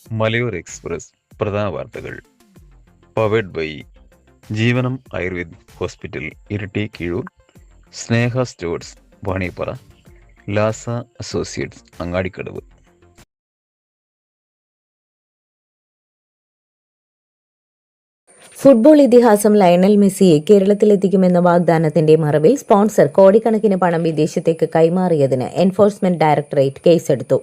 മലയോര എക്സ്പ്രസ് പ്രധാന വാർത്തകൾ powered by Jeevanam Ayurved hospital Iritty Kizhur, Sneha stores Vaniyappara, Lasa associates Angadikkadavu. Football ഇതിഹാസം ലയണൽ മെസ്സിയെ കേരളത്തിലെത്തിക്കുമെന്ന വാഗ്ദാനത്തിന്റെ മറവിൽ സ്പോൺസർ കോടിക്കണക്കിന് പണം വിദേശത്തേക്ക് കൈമാറിയതിന് എൻഫോഴ്സ്മെന്റ് ഡയറക്ടറേറ്റ് കേസെടുത്തു.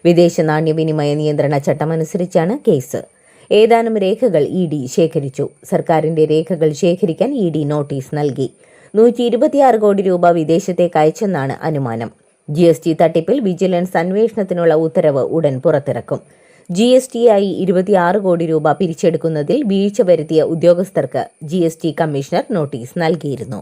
വിദേശ നാണ്യവിനിമയ നിയന്ത്രണ ചട്ടമനുസരിച്ചാണ് കേസ്. ഏതാനും രേഖകൾ ഇ.ഡി. ശേഖരിച്ചു. സർക്കാരിന്റെ രേഖകൾ ശേഖരിക്കാൻ ഇ.ഡി. നോട്ടീസ് നൽകി. 126 കോടി രൂപ വിദേശത്തേക്ക് അയച്ചെന്നാണ് അനുമാനം. GST തട്ടിപ്പിൽ വിജിലൻസ് അന്വേഷണത്തിനുള്ള ഉത്തരവ് ഉടൻ പുറത്തിറക്കും. GSTയായി 26 കോടി രൂപ പിരിച്ചെടുക്കുന്നതിൽ വീഴ്ച വരുത്തിയ ഉദ്യോഗസ്ഥർക്ക് GST കമ്മീഷണർ നോട്ടീസ് നൽകിയിരുന്നു.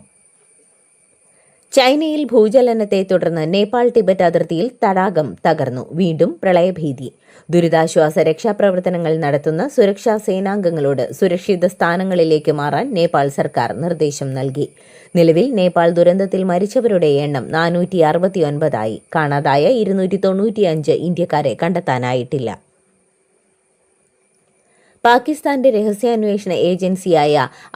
ചൈനയിൽ ഭൂചലനത്തെ തുടർന്ന് നേപ്പാൾ ടിബറ്റ് അതിർത്തിയിൽ തടാകം തകർന്നു. വീണ്ടും പ്രളയഭീതി. ദുരിതാശ്വാസ രക്ഷാപ്രവർത്തനങ്ങൾ നടത്തുന്ന സുരക്ഷാ സേനാംഗങ്ങളോട് സുരക്ഷിത സ്ഥാനങ്ങളിലേക്ക് മാറാൻ നേപ്പാൾ സർക്കാർ നിർദ്ദേശം നൽകി. നിലവിൽ നേപ്പാൾ ദുരന്തത്തിൽ മരിച്ചവരുടെ എണ്ണം 469 കാണാതായ 295 ഇന്ത്യക്കാരെ കണ്ടെത്താനായിട്ടില്ല. പാകിസ്ഥാന്റെ രഹസ്യാന്വേഷണ ഏജൻസിയായ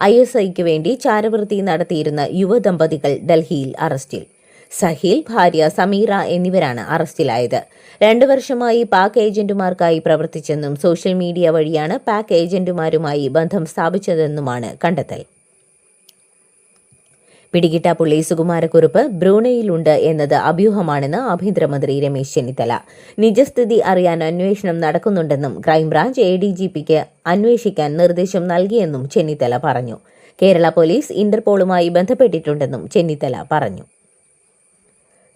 ISIക്ക് വേണ്ടി ചാരവൃത്തി നടത്തിയിരുന്ന യുവദമ്പതികൾ ഡൽഹിയിൽ അറസ്റ്റിൽ. സഹീൽ, ഭാര്യ സമീറ എന്നിവരാണ് അറസ്റ്റിലായത്. 2 വർഷമായി പാക് ഏജന്റുമാർക്കായി പ്രവർത്തിച്ചെന്നും സോഷ്യൽ മീഡിയ വഴിയാണ് പാക് ഏജന്റുമാരുമായി ബന്ധം സ്ഥാപിച്ചതെന്നുമാണ് കണ്ടെത്തൽ. പിടികിട്ട പുള്ളി സുകുമാരക്കുറുപ്പ് ബ്രൂണയിലുണ്ട് എന്നത് അഭ്യൂഹമാണെന്ന് ആഭ്യന്തരമന്ത്രി രമേശ് ചെന്നിത്തല. നിജസ്ഥിതി അറിയാൻ അന്വേഷണം നടക്കുന്നുണ്ടെന്നും ക്രൈംബ്രാഞ്ച് ADGPക്ക് അന്വേഷിക്കാൻ നിർദ്ദേശം നൽകിയെന്നും ചെന്നിത്തല പറഞ്ഞു. കേരള പോലീസ് ഇന്റർപോളുമായി ബന്ധപ്പെട്ടിട്ടുണ്ടെന്നും ചെന്നിത്തല പറഞ്ഞു.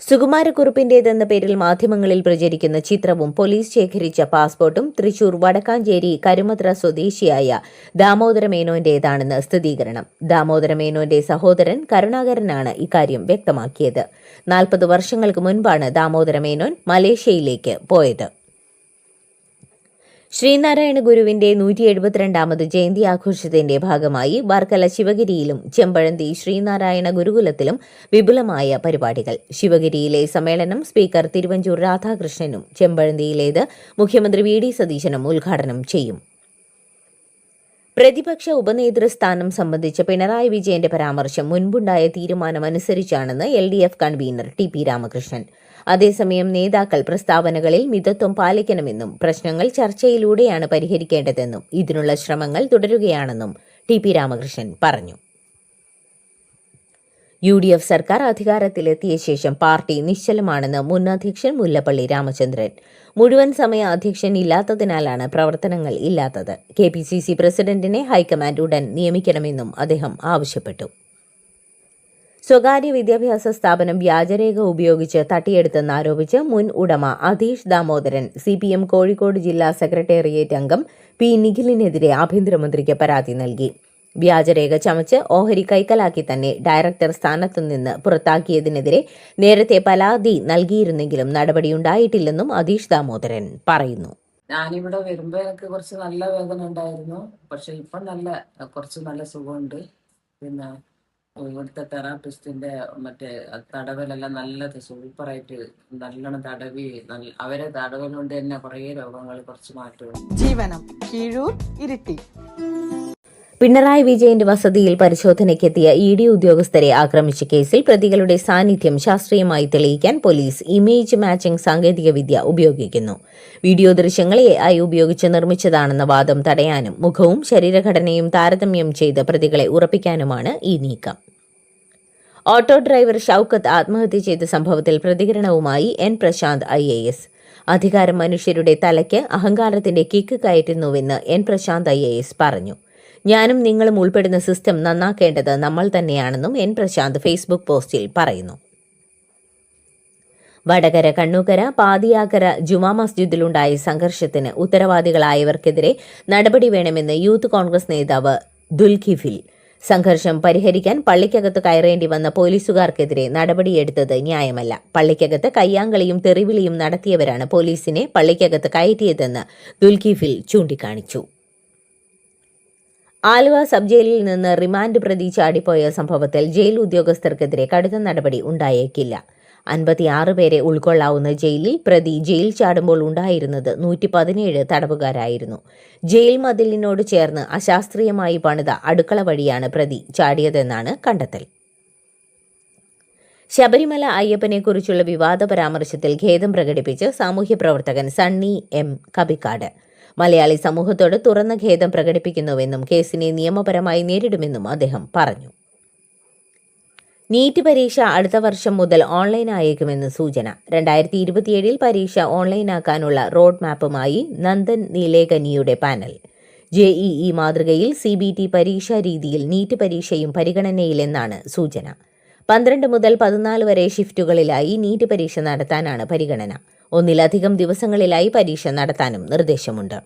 സുകുമാരക്കുറുപ്പിന്റേതെന്ന പേരിൽ മാധ്യമങ്ങളിൽ പ്രചരിക്കുന്ന ചിത്രവും പോലീസ് ശേഖരിച്ച പാസ്പോർട്ടും തൃശൂർ വടക്കാഞ്ചേരി കരുമത്ര സ്വദേശിയായ ദാമോദര മേനോന്റേതാണെന്ന് സ്ഥിരീകരണം. ദാമോദര മേനോന്റെ സഹോദരൻ കരുണാകരനാണ് ഇക്കാര്യം വ്യക്തമാക്കിയത്. 40 വർഷങ്ങൾക്ക് മുൻപാണ് ദാമോദര മേനോൻ മലേഷ്യയിലേക്ക് പോയത്. ശ്രീനാരായണ ഗുരുവിന്റെ 172ാമത് ജയന്തി ആഘോഷത്തിന്റെ ഭാഗമായി വർക്കല ശിവഗിരിയിലും ചെമ്പഴന്തി ശ്രീനാരായണ ഗുരുകുലത്തിലും വിപുലമായ പരിപാടികൾ. ശിവഗിരിയിലെ സമ്മേളനം സ്പീക്കർ തിരുവഞ്ചൂർ രാധാകൃഷ്ണനും ചെമ്പഴന്തിയിലേത് മുഖ്യമന്ത്രി VD സതീശനും ഉദ്ഘാടനം ചെയ്യും. പ്രതിപക്ഷ ഉപനേതൃസ്ഥാനം സംബന്ധിച്ച പിണറായി വിജയന്റെ പരാമർശം മുൻപുണ്ടായ തീരുമാനമനുസരിച്ചാണെന്ന് LDF കൺവീനർ TP രാമകൃഷ്ണൻ. അതേസമയം നേതാക്കൾ പ്രസ്താവനകളിൽ മിതത്വം പാലിക്കണമെന്നും പ്രശ്നങ്ങൾ ചർച്ചയിലൂടെയാണ് പരിഹരിക്കേണ്ടതെന്നും ഇതിനുള്ള ശ്രമങ്ങൾ തുടരുകയാണെന്നും TP രാമകൃഷ്ണൻ പറഞ്ഞു. UDF സർക്കാർ അധികാരത്തിലെത്തിയ ശേഷം പാർട്ടി നിശ്ചലമാണെന്ന് മുൻ അധ്യക്ഷൻ മുല്ലപ്പള്ളി രാമചന്ദ്രൻ. മുഴുവൻ സമയ അധ്യക്ഷൻ ഇല്ലാത്തതിനാലാണ് പ്രവർത്തനങ്ങൾ ഇല്ലാത്തത്. KPCC പ്രസിഡന്റിനെ ഹൈക്കമാൻഡ് ഉടൻ നിയമിക്കണമെന്നും അദ്ദേഹം ആവശ്യപ്പെട്ടു. സ്വകാര്യ വിദ്യാഭ്യാസ സ്ഥാപനം വ്യാജരേഖ ഉപയോഗിച്ച് തട്ടിയെടുത്തെന്നാരോപിച്ച് മുൻ ഉടമ അധീഷ് ദാമോദരൻ CPM കോഴിക്കോട് ജില്ലാ സെക്രട്ടേറിയറ്റ് അംഗം P നിഖിലിനെതിരെ ആഭ്യന്തരമന്ത്രിക്ക് പരാതി നൽകി. വ്യാജരേഖ ചമച്ച് ഓഹരി കൈക്കലാക്കി തന്നെ ഡയറക്ടർ സ്ഥാനത്തുനിന്ന് പുറത്താക്കിയതിനെതിരെ നേരത്തെ പരാതി നൽകിയിരുന്നെങ്കിലും നടപടിയുണ്ടായിട്ടില്ലെന്നും അധീഷ് ദാമോദരൻ പറയുന്നു. ഞാനിവിടെ വരുമ്പോ എനിക്ക് കുറച്ച് നല്ല വേദന ഉണ്ടായിരുന്നു. പക്ഷെ ഇപ്പൊ കുറച്ച് നല്ല സുഖമുണ്ട്. പിന്നെ ഇവിടുത്തെ തെറാപ്പിസ്റ്റിന്റെ മറ്റേ തടവലെല്ലാം നല്ല സൂപ്പറായിട്ട് നല്ലോണം തടവി അവരെ തടവൽ കൊണ്ട് തന്നെ കുറേ രോഗങ്ങൾ കുറച്ച് മാറ്റും. ജീവനം കീഴൂർ ഇരിട്ടി. പിണറായി വിജയന്റെ വസതിയിൽ പരിശോധനയ്ക്കെത്തിയ ED ഉദ്യോഗസ്ഥരെ ആക്രമിച്ച കേസിൽ പ്രതികളുടെ സാന്നിധ്യം ശാസ്ത്രീയമായി തെളിയിക്കാൻ പോലീസ് ഇമേജ് മാച്ചിംഗ് സാങ്കേതികവിദ്യ ഉപയോഗിക്കുന്നു. വീഡിയോ ദൃശ്യങ്ങൾ AI ഉപയോഗിച്ച് നിർമ്മിച്ചതാണെന്ന വാദം തടയാനും മുഖവും ശരീരഘടനയും താരതമ്യം ചെയ്ത് പ്രതികളെ ഉറപ്പിക്കാനുമാണ് ഈ നീക്കം. ഓട്ടോ ഡ്രൈവർ ഷൌക്കത്ത് ആത്മഹത്യ ചെയ്ത സംഭവത്തിൽ പ്രതികരണവുമായി N പ്രശാന്ത് IAS. അധികാരം മനുഷ്യരുടെ തലയ്ക്ക് അഹങ്കാരത്തിന്റെ കിക്ക് കയറ്റുന്നുവെന്ന് N പ്രശാന്ത് IAS പറഞ്ഞു. ഞാനും നിങ്ങളും ഉൾപ്പെടുന്ന സിസ്റ്റം നന്നാക്കേണ്ടത് നമ്മൾ തന്നെയാണെന്നും N പ്രശാന്ത് ഫേസ്ബുക്ക് പോസ്റ്റിൽ പറയുന്നു. വടകര കണ്ണൂക്കര പാതിയാക്കര ജുമാ മസ്ജിദിലുണ്ടായ സംഘർഷത്തിന് ഉത്തരവാദികളായവർക്കെതിരെ നടപടി വേണമെന്ന് യൂത്ത് കോൺഗ്രസ് നേതാവ് ദുൽഖിഫിൽ. സംഘർഷം പരിഹരിക്കാൻ പള്ളിക്കകത്ത് കയറേണ്ടി വന്ന പോലീസുകാർക്കെതിരെ നടപടിയെടുത്തത് ന്യായമല്ല. പള്ളിക്കകത്ത് കയ്യാങ്കളിയും തെറിവിളിയും നടത്തിയവരാണ് പോലീസിനെ പള്ളിക്കകത്ത് കയറ്റിയതെന്ന് ദുൽഖിഫിൽ ചൂണ്ടിക്കാണിച്ചു. ആലുവ സബ് ജയിലിൽ നിന്ന് റിമാൻഡ് പ്രതി ചാടിപ്പോയ സംഭവത്തിൽ ജയിൽ ഉദ്യോഗസ്ഥർക്കെതിരെ കടുത്ത നടപടി ഉണ്ടായേക്കില്ല. 56 പേരെ ഉൾക്കൊള്ളാവുന്ന ജയിലിൽ പ്രതി ജയിൽ ചാടുമ്പോൾ ഉണ്ടായിരുന്നത് 117 തടവുകാരായിരുന്നു. ജയിൽ മതിലിനോട് ചേർന്ന് അശാസ്ത്രീയമായി പണിത അടുക്കള വഴിയാണ് പ്രതി ചാടിയതെന്നാണ് കണ്ടെത്തൽ. ശബരിമല അയ്യപ്പനെക്കുറിച്ചുള്ള വിവാദ പരാമർശത്തിൽ ഖേദം പ്രകടിപ്പിച്ച് സാമൂഹ്യ പ്രവർത്തകൻ സണ്ണി എം കബിക്കാട്. മലയാളി സമൂഹത്തോട് തുറന്ന ഖേദം പ്രകടിപ്പിക്കുന്നുവെന്നും കേസിനെ നിയമപരമായി നേരിടുമെന്നും അദ്ദേഹം പറഞ്ഞു. നീറ്റ് പരീക്ഷ അടുത്ത വർഷം മുതൽ ഓൺലൈനായേക്കുമെന്ന് സൂചന. 2027 പരീക്ഷ ഓൺലൈനാക്കാനുള്ള റോഡ് മാപ്പുമായി നന്ദൻ നീലേകനിയുടെ പാനൽ. JEE മാതൃകയിൽ CBT പരീക്ഷാ രീതിയിൽ നീറ്റ് പരീക്ഷയും പരിഗണനയിലെന്നാണ് സൂചന. 12 മുതൽ 14 വരെ ഷിഫ്റ്റുകളിലായി നീറ്റ് പരീക്ഷ നടത്താനാണ് പരിഗണന. ഒന്നിലധികം ദിവസങ്ങളിലായി പരീക്ഷ നടത്താനും നിർദ്ദേശമുണ്ട്.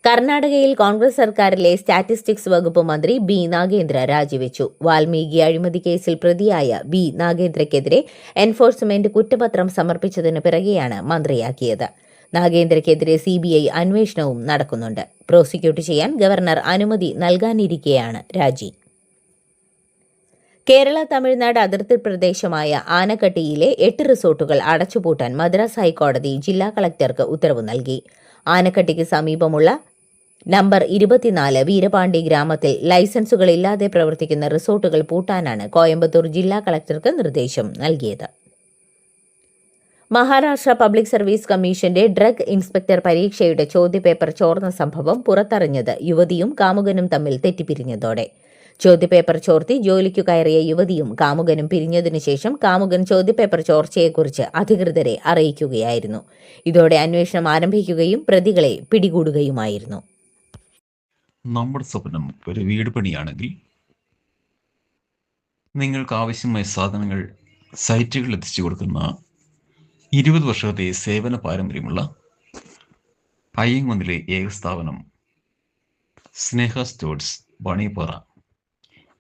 കർണാടകയിൽ കോൺഗ്രസ് സർക്കാരിലെ സ്റ്റാറ്റിസ്റ്റിക്സ് വകുപ്പ് മന്ത്രി B. നാഗേന്ദ്ര രാജിവെച്ചു. വാൽമീകി അഴിമതി കേസിൽ പ്രതിയായ B. നാഗേന്ദ്രയ്ക്കെതിരെ എൻഫോഴ്സ്മെന്റ് കുറ്റപത്രം സമർപ്പിച്ചതിന് പിറകെയാണ് മന്ത്രിയാക്കിയത്. നാഗേന്ദ്രയ്ക്കെതിരെ CBI അന്വേഷണവും നടക്കുന്നുണ്ട്. പ്രോസിക്യൂട്ട് ചെയ്യാൻ ഗവർണർ അനുമതി നൽകാനിരിക്കെയാണ് രാജി. കേരള തമിഴ്നാട് അതിർത്തി പ്രദേശമായ ആനക്കട്ടിയിലെ 8 റിസോർട്ടുകൾ അടച്ചുപൂട്ടാൻ മദ്രാസ് ഹൈക്കോടതി ജില്ലാ കളക്ടർക്ക് ഉത്തരവ് നൽകി. ആനക്കട്ടിക്ക് സമീപമുള്ള നമ്പർ 24 വീരപാണ്ടി ഗ്രാമത്തിൽ ലൈസൻസുകളില്ലാതെ പ്രവർത്തിക്കുന്ന റിസോർട്ടുകൾ പൂട്ടാനാണ് കോയമ്പത്തൂർ ജില്ലാ കളക്ടർക്ക് നിർദ്ദേശം നൽകിയത്. മഹാരാഷ്ട്ര പബ്ലിക് സർവീസ് കമ്മീഷന്റെ ഡ്രഗ് ഇൻസ്പെക്ടർ പരീക്ഷയുടെ ചോദ്യപേപ്പർ ചോർന്ന സംഭവം പുറത്തറിഞ്ഞത് യുവതിയും കാമുകനും തമ്മിൽ തെറ്റിപ്പിരിഞ്ഞതോടെ. ചോദ്യപേപ്പർ ചോർത്തി ജോലിക്കു കയറിയ യുവതിയും കാമുകനും പിരിഞ്ഞതിനു ശേഷം കാമുകൻ ചോദ്യപേപ്പർ ചോർച്ചയെക്കുറിച്ച് അധികൃതരെ അറിയിക്കുകയായിരുന്നു. ഇതോടെ അന്വേഷണം ആരംഭിക്കുകയും പ്രതികളെ പിടികൂടുകയുമായിരുന്നു. നമ്മുടെ സ്വപ്നം ഒരു വീട് പണിയാണെങ്കിൽ നിങ്ങൾക്ക് ആവശ്യമായ സാധനങ്ങൾ സൈറ്റുകളിൽ എത്തിച്ചു കൊടുക്കുന്ന 20 വർഷത്തെ സേവന പാരമ്പര്യമുള്ള അയ്യങ്കുന്നിലെ ഏക സ്ഥാപനം സ്നേഹ സ്റ്റോഴ്സ് വാണിയപ്പാറ.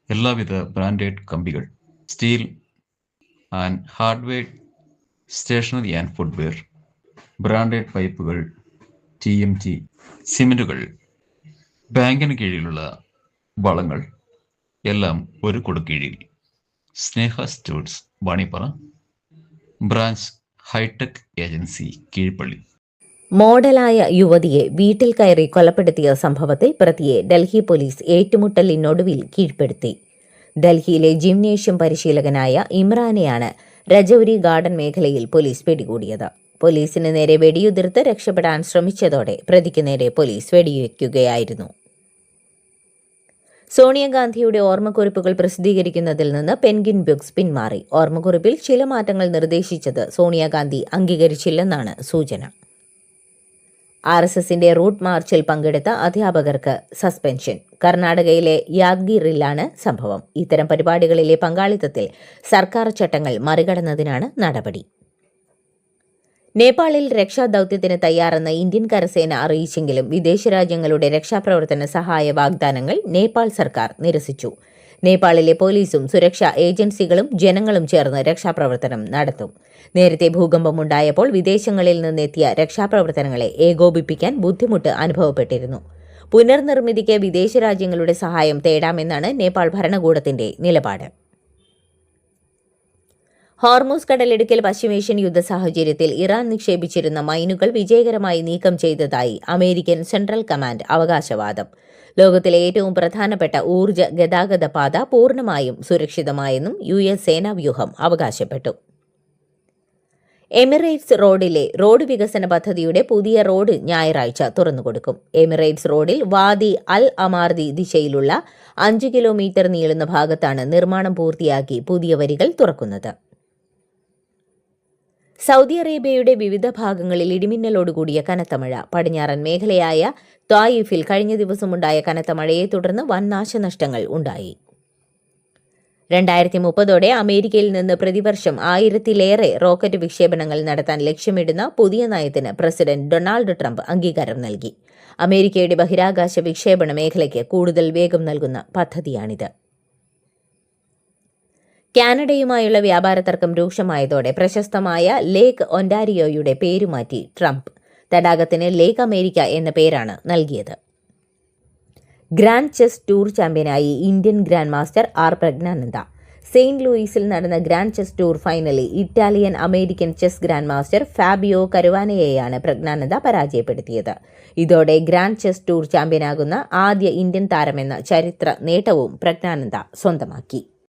എല്ലാവിധ ബ്രാൻഡഡ് കമ്പികൾ, steel and hardware, stationery and footwear, branded പൈപ്പുകൾ, TMT, സിമെൻറ്റുകൾ, ബാങ്കിന് കീഴിലുള്ള വളങ്ങൾ എല്ലാം ഒരു കൊടുക്കീഴിൽ. Sneha stores Vaniyappara, branch hitech agency Keezhpally. മോഡലായ യുവതിയെ വീട്ടിൽ കയറി കൊലപ്പെടുത്തിയ സംഭവത്തിൽ പ്രതിയെ ഡൽഹി പോലീസ് ഏറ്റുമുട്ടലിനൊടുവിൽ കീഴ്പ്പെടുത്തി. ഡൽഹിയിലെ ജിംനേഷ്യം പരിശീലകനായ ഇമ്രാനെയാണ് രജൌരി ഗാർഡൻ മേഖലയിൽ പോലീസ് പിടികൂടിയത്. പോലീസിന് നേരെ വെടിയുതിർത്ത് രക്ഷപ്പെടാൻ ശ്രമിച്ചതോടെ പ്രതിക്ക് നേരെ പോലീസ് വെടിവെക്കുകയായിരുന്നു. സോണിയാഗാന്ധിയുടെ ഓർമ്മക്കുറിപ്പുകൾ പ്രസിദ്ധീകരിക്കുന്നതിൽ നിന്ന് പെൻഗ്വിൻ ബുക്സ് പിന്മാറി. ഓർമ്മക്കുറിപ്പിൽ ചില മാറ്റങ്ങൾ നിർദ്ദേശിച്ചത് സോണിയാഗാന്ധി അംഗീകരിച്ചില്ലെന്നാണ് സൂചന. RSSന്റെ റൂട്ട് മാർച്ചിൽ പങ്കെടുത്ത അധ്യാപകർക്ക് സസ്പെൻഷൻ. കർണാടകയിലെ യാദ്ഗിറിലാണ് സംഭവം. ഇത്തരം പരിപാടികളിലെ പങ്കാളിത്തത്തിൽ സർക്കാർ ചട്ടങ്ങൾ മറികടന്നതിനാണ് നടപടി. നേപ്പാളിൽ രക്ഷാദൌത്യത്തിന് തയ്യാറെന്ന് ഇന്ത്യൻ കരസേന അറിയിച്ചെങ്കിലും വിദേശ രാജ്യങ്ങളുടെ രക്ഷാപ്രവർത്തന സഹായ വാഗ്ദാനങ്ങൾ നേപ്പാൾ സർക്കാർ നിരസിച്ചു. നേപ്പാളിലെ പോലീസും സുരക്ഷാ ഏജൻസികളും ജനങ്ങളും ചേർന്ന് രക്ഷാപ്രവർത്തനം നടത്തും. നേരത്തെ ഭൂകമ്പമുണ്ടായപ്പോൾ വിദേശങ്ങളിൽ നിന്നെത്തിയ രക്ഷാപ്രവർത്തനങ്ങളെ ഏകോപിപ്പിക്കാൻ ബുദ്ധിമുട്ട് അനുഭവപ്പെട്ടിരുന്നു. പുനർനിർമ്മിതിക്ക് വിദേശ രാജ്യങ്ങളുടെ സഹായം തേടാമെന്നാണ് നേപ്പാൾ ഭരണകൂടത്തിന്റെ നിലപാട്. ഹോർമൂസ് കടലിടുക്കിൽ പശ്ചിമേഷ്യൻ യുദ്ധ സാഹചര്യത്തിൽ ഇറാൻ നിക്ഷേപിച്ചിരുന്ന മൈനുകൾ വിജയകരമായി നീക്കം ചെയ്തതായി അമേരിക്കൻ സെൻട്രൽ കമാൻഡ് അവകാശവാദം. ലോകത്തിലെ ഏറ്റവും പ്രധാനപ്പെട്ട ഊർജ്ജ ഗതാഗത പാത പൂർണ്ണമായും സുരക്ഷിതമായെന്നും US സേനാവ്യൂഹം അവകാശപ്പെട്ടു. എമിറേറ്റ്സ് റോഡിലെ റോഡ് വികസന പദ്ധതിയുടെ പുതിയ റോഡ് ഞായറാഴ്ച തുറന്നുകൊടുക്കും. എമിറേറ്റ്സ് റോഡിൽ വാദി അൽ അമാർദി ദിശയിലുള്ള 5 കിലോമീറ്റർ നീളുന്ന ഭാഗത്താണ് നിർമ്മാണം പൂർത്തിയാക്കി പുതിയ വരികൾ തുറക്കുന്നത്. സൗദി അറേബ്യയുടെ വിവിധ ഭാഗങ്ങളിൽ ഇടിമിന്നലോടുകൂടിയ കനത്ത മഴ. പടിഞ്ഞാറൻ മേഖലയായ ത്വായിഫിൽ കഴിഞ്ഞ ദിവസമുണ്ടായ കനത്ത മഴയെ തുടർന്ന് വൻ നാശനഷ്ടങ്ങൾ ഉണ്ടായി. 2030 അമേരിക്കയിൽ നിന്ന് പ്രതിവർഷം 1000-ലേറെ റോക്കറ്റ് വിക്ഷേപണങ്ങൾ നടത്താൻ ലക്ഷ്യമിടുന്ന പുതിയ നയത്തിന് പ്രസിഡന്റ് ഡൊണാൾഡ് ട്രംപ് അംഗീകാരം നൽകി. അമേരിക്കയുടെ ബഹിരാകാശ വിക്ഷേപണ മേഖലയ്ക്ക് കൂടുതൽ വേഗം നൽകുന്ന പദ്ധതിയാണിത്. കാനഡയുമായുള്ള വ്യാപാര തർക്കം രൂക്ഷമായതോടെ പ്രശസ്തമായ ലേക്ക് ഒൻറ്റാരിയോയുടെ പേരുമാറ്റി ട്രംപ്. തടാകത്തിന് ലേക്ക് അമേരിക്ക എന്ന പേരാണ് നൽകിയത്. ഗ്രാൻഡ് ചെസ് ടൂർ ചാമ്പ്യനായി Indian grand master R. Praggnanandhaa. Saint ലൂയിസിൽ നടന്ന ഗ്രാൻഡ് ചെസ് ടൂർ ഫൈനലിൽ Italian American chess grand master Fabio കരുവാനയെയാണ് പ്രജ്ഞാനന്ദ പരാജയപ്പെടുത്തിയത്. ഇതോടെ ഗ്രാൻഡ് ചെസ് ടൂർ ചാമ്പ്യനാകുന്ന ആദ്യ ഇന്ത്യൻ താരമെന്ന ചരിത്ര നേട്ടവും പ്രജ്ഞാനന്ദ സ്വന്തമാക്കി.